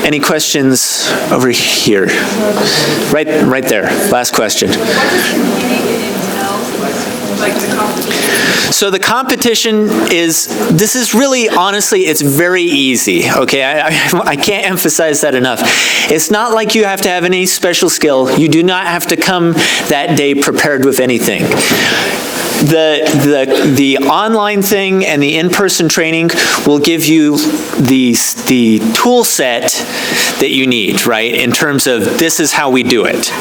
Any questions over here? Right there, last question. So the competition this is really, honestly, it's very easy, okay? I can't emphasize that enough. It's not like you have to have any special skill. You do not have to come that day prepared with anything. The online thing and the in-person training will give you the tool set that you need, right, in terms of this is how we do it.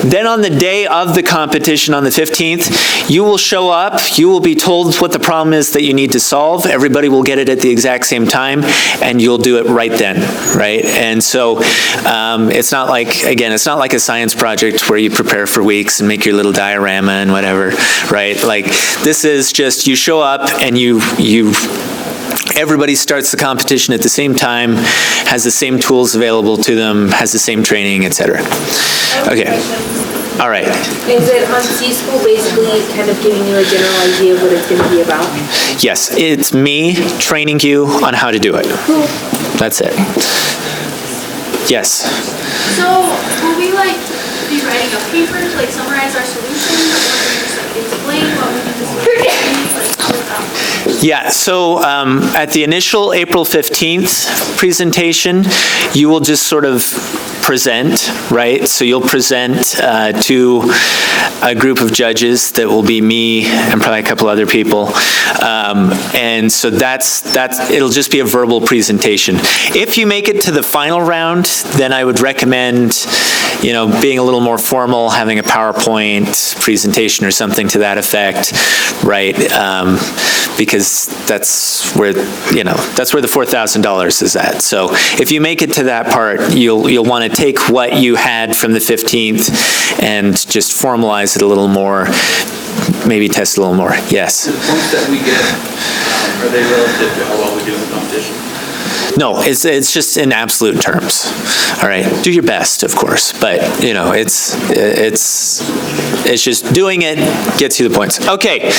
Then on the day of the competition on the 15th, you will show up, you will be told what the problem is that you need to solve, everybody will get it at the exact same time, and you'll do it right then, right? And so it's not like, again, it's not like a science project where you prepare for weeks and make your little diorama and whatever, right? Like, this is just, you show up and everybody starts the competition at the same time, has the same tools available to them, has the same training, etc. Okay. All right. Is it on C-School basically kind of giving you a general idea of what it's going to be about? Yes, it's me training you on how to do it. Cool. That's it. Yes? So, will we be writing a paper to summarize our solution, or just explain what we think the solution is? Yeah, so at the initial April 15th presentation, you will just sort of present, right? So you'll present to a group of judges that will be me and probably a couple other people. And so it'll just be a verbal presentation. If you make it to the final round, then I would recommend, being a little more formal, having a PowerPoint presentation or something to that effect, right? Because that's where the $4,000 is at. So if you make it to that part, you'll want to take what you had from the 15th and just formalize it a little more, maybe test it a little more. Yes? The points that we get, are they relative to how well we do in the competition? No, it's just in absolute terms. All right, do your best, of course, but it's just doing it gets you the points. Okay.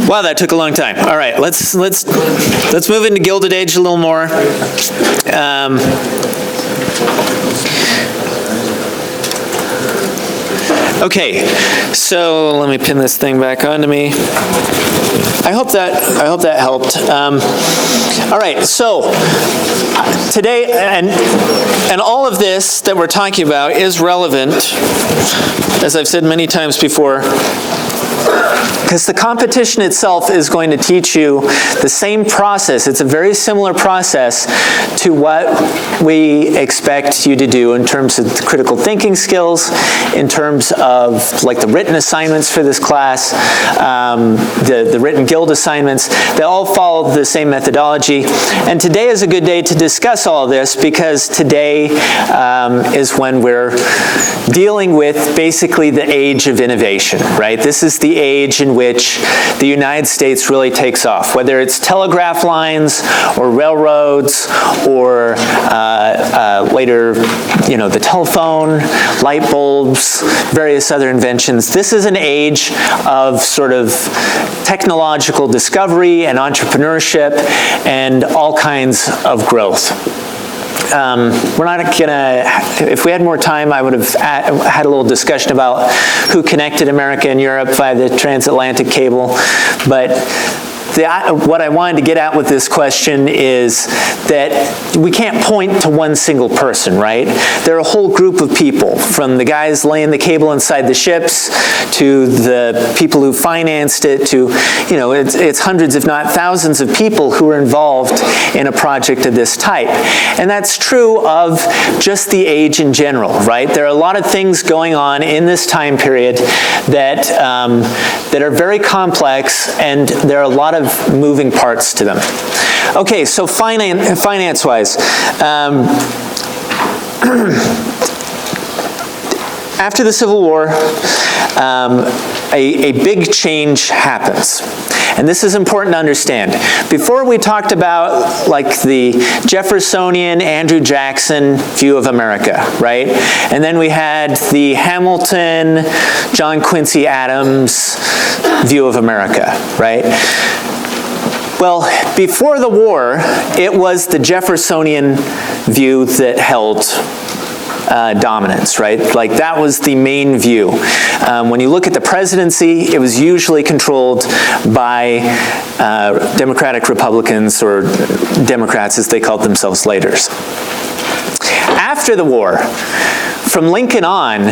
Wow, that took a long time. All right, let's move into Gilded Age a little more. Okay, so let me pin this thing back onto me. I hope that helped. All right, so today, and all of this that we're talking about is relevant, as I've said many times before, because the competition itself is going to teach you the same process. It's a very similar process to what we expect you to do in terms of the critical thinking skills, in terms of the written assignments for this class, the written guild assignments. They all follow the same methodology. And today is a good day to discuss all of this because today is when we're dealing with basically the age of innovation, right? This is the age in which the United States really takes off, whether it's telegraph lines or railroads or later, the telephone, light bulbs, various other inventions. This is an age of sort of technological discovery and entrepreneurship and all kinds of growth. We're not gonna, if we had more time, I would have had a little discussion about who connected America and Europe via the transatlantic cable, but what I wanted to get at with this question is that we can't point to one single person, right? There are a whole group of people, from the guys laying the cable inside the ships to the people who financed it to, it's hundreds if not thousands of people who are involved in a project of this type. And that's true of just the age in general, right? There are a lot of things going on in this time period that are very complex, and there are a lot of moving parts to them. Okay, so finance-wise, after the Civil War, a big change happens. And this is important to understand. Before we talked about the Jeffersonian, Andrew Jackson view of America, right? And then we had the Hamilton, John Quincy Adams view of America, right? Well, before the war, it was the Jeffersonian view that held dominance, right? Like that was the main view. When you look at the presidency, it was usually controlled by Democratic Republicans, or Democrats as they called themselves later. After the war, from Lincoln on,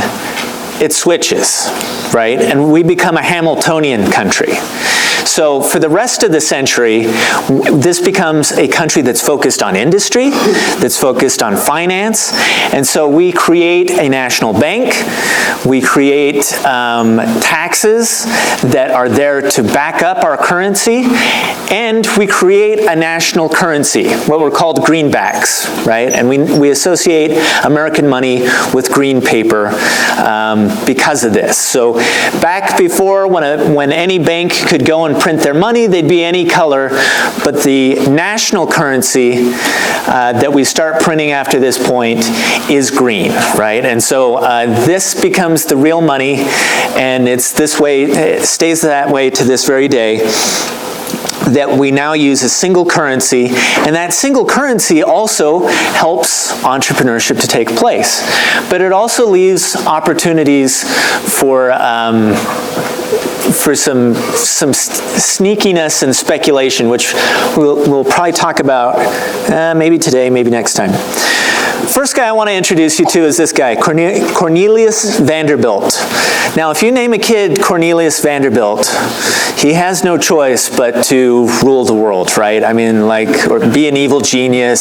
it switches, right? And we become a Hamiltonian country. So for the rest of the century, this becomes a country that's focused on industry, that's focused on finance, and so we create a national bank, we create taxes that are there to back up our currency, and we create a national currency, what were called greenbacks, right? And we associate American money with green paper because of this. So back before, when any bank could go and print their money, they'd be any color, but the national currency that we start printing after this point is green, right? And so this becomes the real money, and it's this way, it stays that way to this very day, that we now use a single currency, and that single currency also helps entrepreneurship to take place. But it also leaves opportunities for some sneakiness and speculation, which we'll probably talk about maybe today, maybe next time. First guy I want to introduce you to is this guy, Cornelius Vanderbilt. Now, if you name a kid Cornelius Vanderbilt, he has no choice but to rule the world, right? I mean, like, or be an evil genius,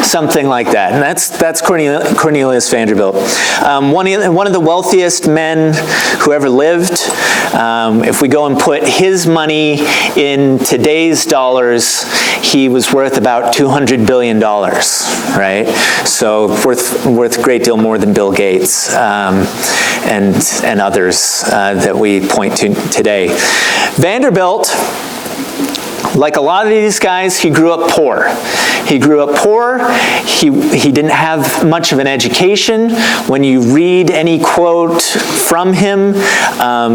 something like that. And that's Cornelius Vanderbilt. One of the wealthiest men who ever lived. If we go and put his money in today's dollars, he was worth about $200 billion, right? So worth a great deal more than Bill Gates and others that we point to today. Vanderbilt, like a lot of these guys, he grew up poor. He grew up poor. He didn't have much of an education. When you read any quote from him,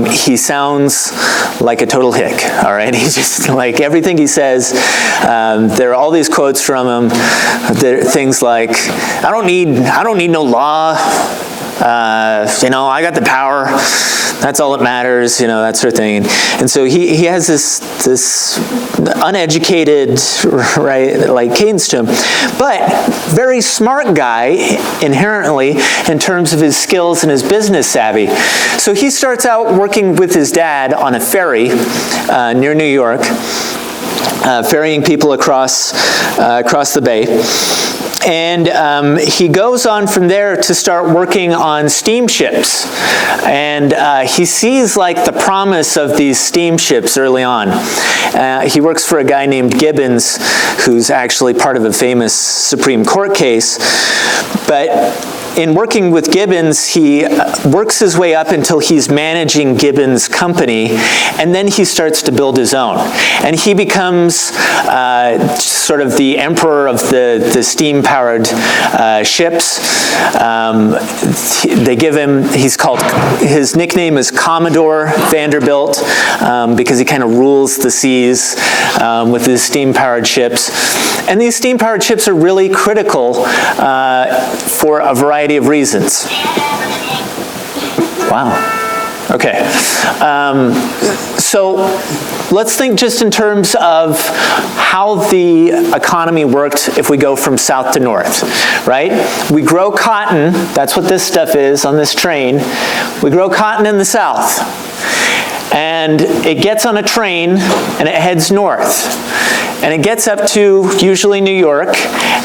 he sounds like a total hick, all right? He's just like, everything he says, there are all these quotes from him. There are things like, I don't need no law. I got the power. That's all that matters, that sort of thing. And so he has this uneducated, right, like cadence to him, but very smart guy inherently in terms of his skills and his business savvy. So he starts out working with his dad on a ferry near New York, ferrying people across the bay. And he goes on from there to start working on steamships. And he sees like the promise of these steamships early on. He works for a guy named Gibbons, who's actually part of a famous Supreme Court case. But in working with Gibbons, he works his way up until he's managing Gibbons' company, and then he starts to build his own. And he becomes sort of the emperor of the steam-powered ships. They give him, his nickname is Commodore Vanderbilt, because he kind of rules the seas with his steam-powered ships. And these steam-powered ships are really critical for a variety of reasons. Wow. Okay. So let's think just in terms of how the economy worked if we go from south to north, right? We grow cotton. That's what this stuff is on this train. We grow cotton in the south. And it gets on a train and it heads north. And it gets up to usually New York.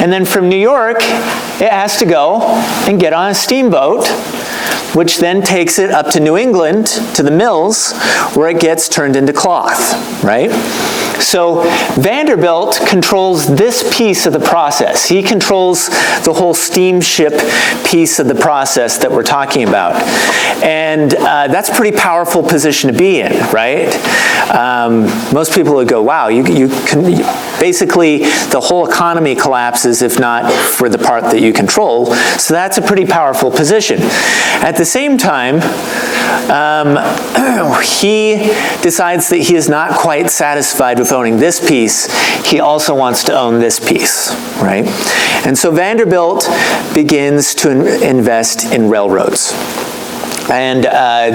And then from New York, it has to go and get on a steamboat, which then takes it up to New England, to the mills, where it gets turned into cloth, right? So Vanderbilt controls this piece of the process. He controls the whole steamship piece of the process that we're talking about. And that's a pretty powerful position to be in, right? Most people would go, wow, you can, basically the whole economy collapses if not for the part that you control. So that's a pretty powerful position. At the same time, he decides that he is not quite satisfied with owning this piece. He also wants to own this piece, right? And so Vanderbilt begins to invest in railroads. And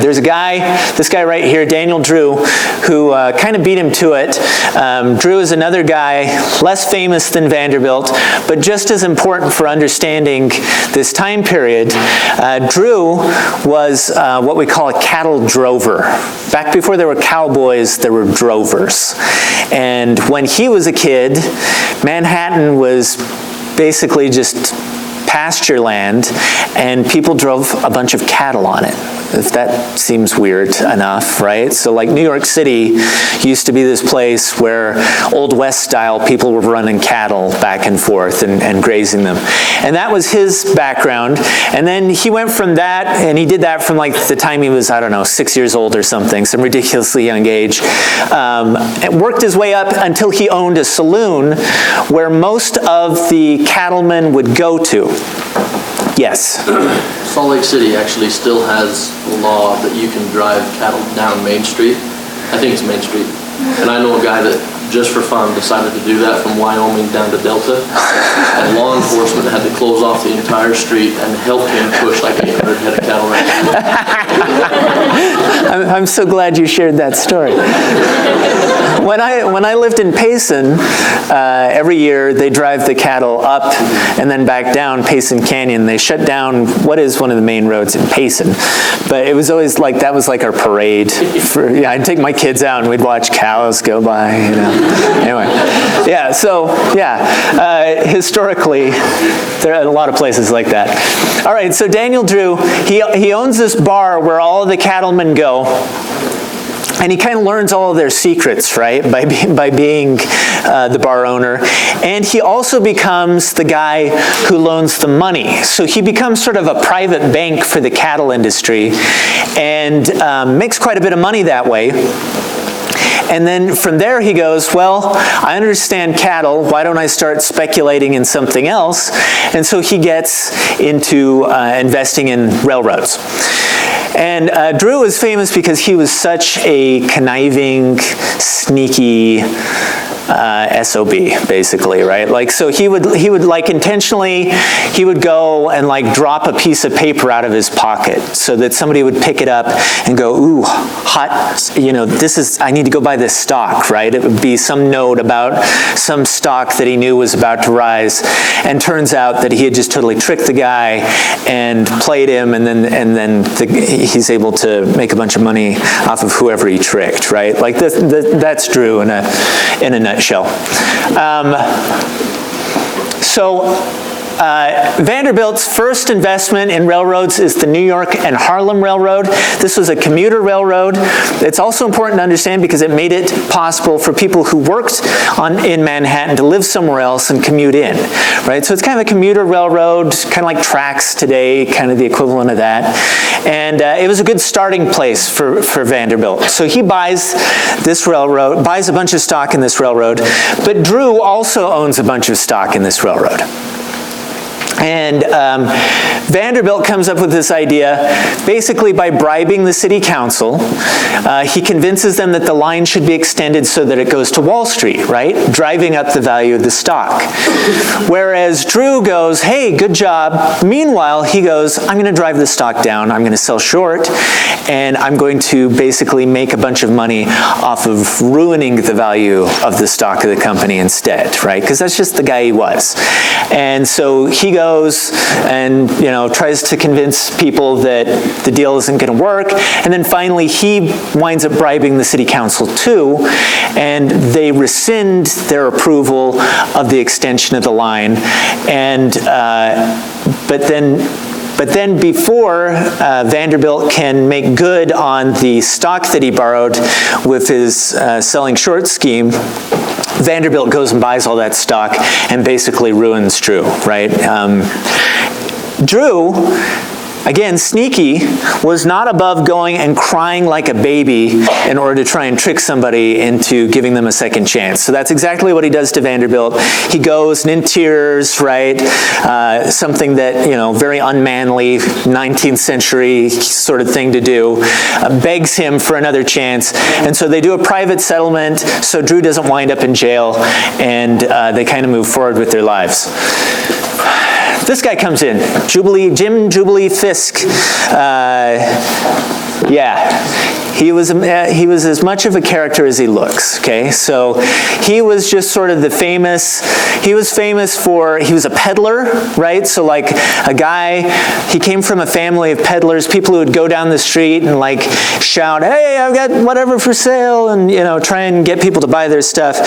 there's a guy, this guy right here, Daniel Drew, who kind of beat him to it. Drew is another guy, less famous than Vanderbilt, but just as important for understanding this time period. Drew was what we call a cattle drover. Back before there were cowboys, there were drovers. And when he was a kid, Manhattan was basically just pasture land, and people drove a bunch of cattle on it, if that seems weird enough, right? So like New York City used to be this place where Old West style people were running cattle back and forth and grazing them. And that was his background. And then he went from that, and he did that from like the time he was, I don't know, 6 years old or something, some ridiculously young age, and worked his way up until he owned a saloon where most of the cattlemen would go to. Yes? Salt Lake City actually still has a law that you can drive cattle down Main Street. I think it's Main Street. And I know a guy that, just for fun, decided to do that from Wyoming down to Delta. And law enforcement had to close off the entire street and help him push like 800 head of cattle right now. I'm so glad you shared that story. When I lived in Payson, every year they drive the cattle up and then back down Payson Canyon. They shut down what is one of the main roads in Payson. But it was always like, that was like our parade. I'd take my kids out and we'd watch cows go by, you know. Anyway, yeah, so, yeah, historically, there are a lot of places like that. All right, so Daniel Drew, he owns this bar where all of the cattlemen go. And he kind of learns all of their secrets, right, by being the bar owner. And he also becomes the guy who loans the money. So he becomes sort of a private bank for the cattle industry and makes quite a bit of money that way. And then from there he goes, well, I understand cattle, why don't I start speculating in something else? And so he gets into investing in railroads. And Drew is famous because he was such a conniving, sneaky SOB, basically, right? Like, so he would like intentionally, he would go and like drop a piece of paper out of his pocket so that somebody would pick it up and go, ooh, hot, you know, I need to go buy this stock, right? It would be some note about some stock that he knew was about to rise, and turns out that he had just totally tricked the guy and played him, and then he's able to make a bunch of money off of whoever he tricked, right? Like that's Drew in a nutshell. Vanderbilt's first investment in railroads is the New York and Harlem Railroad. This was a commuter railroad. It's also important to understand because it made it possible for people who worked in Manhattan to live somewhere else and commute in, right? So it's kind of a commuter railroad, kind of like tracks today, kind of the equivalent of that. And it was a good starting place for Vanderbilt. So he buys this railroad, buys a bunch of stock in this railroad, but Drew also owns a bunch of stock in this railroad. And Vanderbilt comes up with this idea, basically by bribing the city council. He convinces them that the line should be extended so that it goes to Wall Street, right? Driving up the value of the stock. Whereas Drew goes, hey, good job. Meanwhile, he goes, I'm going to drive the stock down, I'm going to sell short, and I'm going to basically make a bunch of money off of ruining the value of the stock of the company instead, right? Because that's just the guy he was. And so he goes and, you know, tries to convince people that the deal isn't going to work, and then finally he winds up bribing the city council too, and they rescind their approval of the extension of the line. And but then before Vanderbilt can make good on the stock that he borrowed with his selling short scheme, Vanderbilt goes and buys all that stock and basically ruins Drew, right? Drew again, sneaky, was not above going and crying like a baby in order to try and trick somebody into giving them a second chance. So that's exactly what he does to Vanderbilt. He goes and in tears, right? Something that, very unmanly 19th century sort of thing to do, begs him for another chance. And so they do a private settlement so Drew doesn't wind up in jail, and they kind of move forward with their lives. This guy comes in, Jim Jubilee Fisk. He was as much of a character as he looks, okay? So he was just sort of he was a peddler, right? So like a guy, he came from a family of peddlers, people who would go down the street and like shout, hey, I've got whatever for sale, and try and get people to buy their stuff.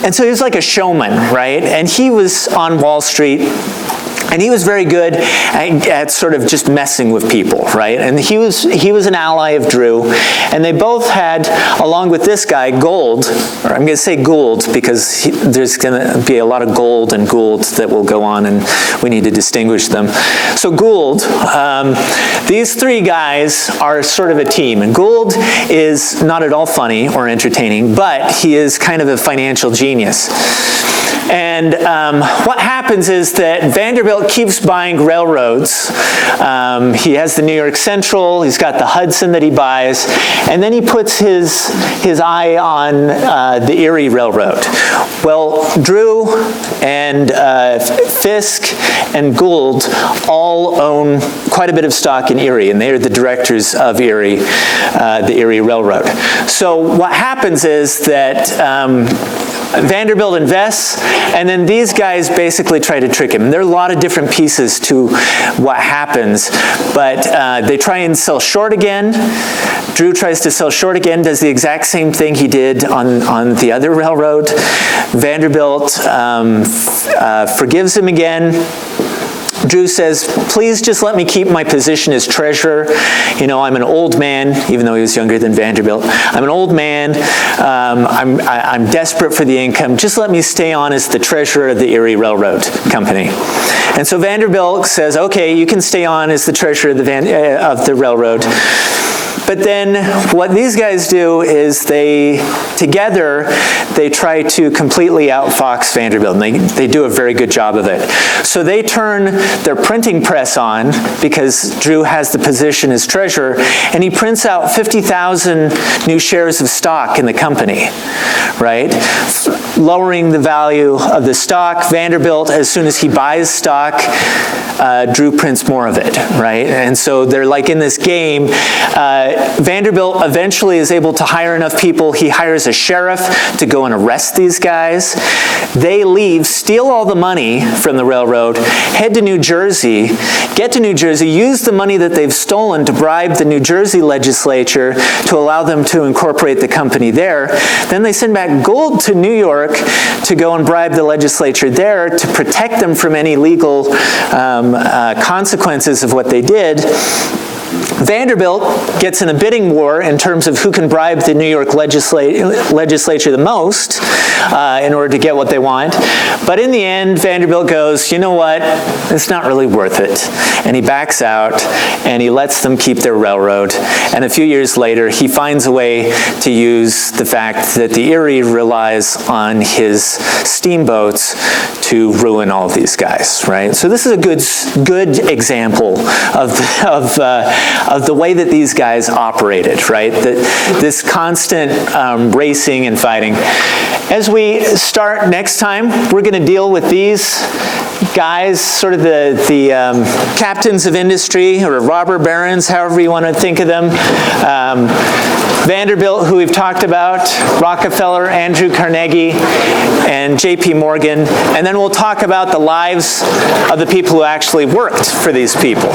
And so he was like a showman, right? And he was on Wall Street, and he was very good at sort of just messing with people, right? And he was an ally of Drew, and they both had, along with this guy, Gold, or I'm going to say Gould because there's going to be a lot of Gold and Gould that will go on, and we need to distinguish them. So Gould, these three guys are sort of a team, and Gould is not at all funny or entertaining, but he is kind of a financial genius. And what happens is that Vanderbilt keeps buying railroads. He has the New York Central, he's got the Hudson that he buys, and then he puts his eye on the Erie Railroad. Well, Drew and Fisk and Gould all own quite a bit of stock in Erie, and they are the directors of Erie, the Erie Railroad. So what happens is that Vanderbilt invests, and then these guys basically try to trick him. There are a lot of different pieces to what happens, but they try and sell short again. Drew tries to sell short again, does the exact same thing he did on the other railroad. Vanderbilt forgives him again. Drew says, please just let me keep my position as treasurer. I'm an old man, even though he was younger than Vanderbilt. I'm an old man. I'm desperate for the income. Just let me stay on as the treasurer of the Erie Railroad Company. And so Vanderbilt says, okay, you can stay on as the treasurer of the railroad. But then what these guys do is together they try to completely outfox Vanderbilt, and they do a very good job of it. So they turn their printing press on because Drew has the position as treasurer, and he prints out 50,000 new shares of stock in the company, right? Lowering the value of the stock. Vanderbilt, as soon as he buys stock, Drew prints more of it, right? And so they're like in this game. Vanderbilt eventually is able to hire enough people. He hires a sheriff to go and arrest these guys. They leave, steal all the money from the railroad, head to New Jersey, get to New Jersey, use the money that they've stolen to bribe the New Jersey legislature to allow them to incorporate the company there. Then they send back Gould to New York to go and bribe the legislature there to protect them from any legal consequences of what they did. Vanderbilt gets in a bidding war in terms of who can bribe the New York legislature the most in order to get what they want. But in the end, Vanderbilt goes, you know what, it's not really worth it. And he backs out, and he lets them keep their railroad. And a few years later, he finds a way to use the fact that the Erie relies on his steamboats to ruin all of these guys, right? So this is a good example of the way that these guys operated, right? This constant racing and fighting. As we start next time, we're going to deal with these guys, sort of the captains of industry, or robber barons, however you want to think of them. Vanderbilt, who we've talked about, Rockefeller, Andrew Carnegie, and J.P. Morgan. And then we'll talk about the lives of the people who actually worked for these people.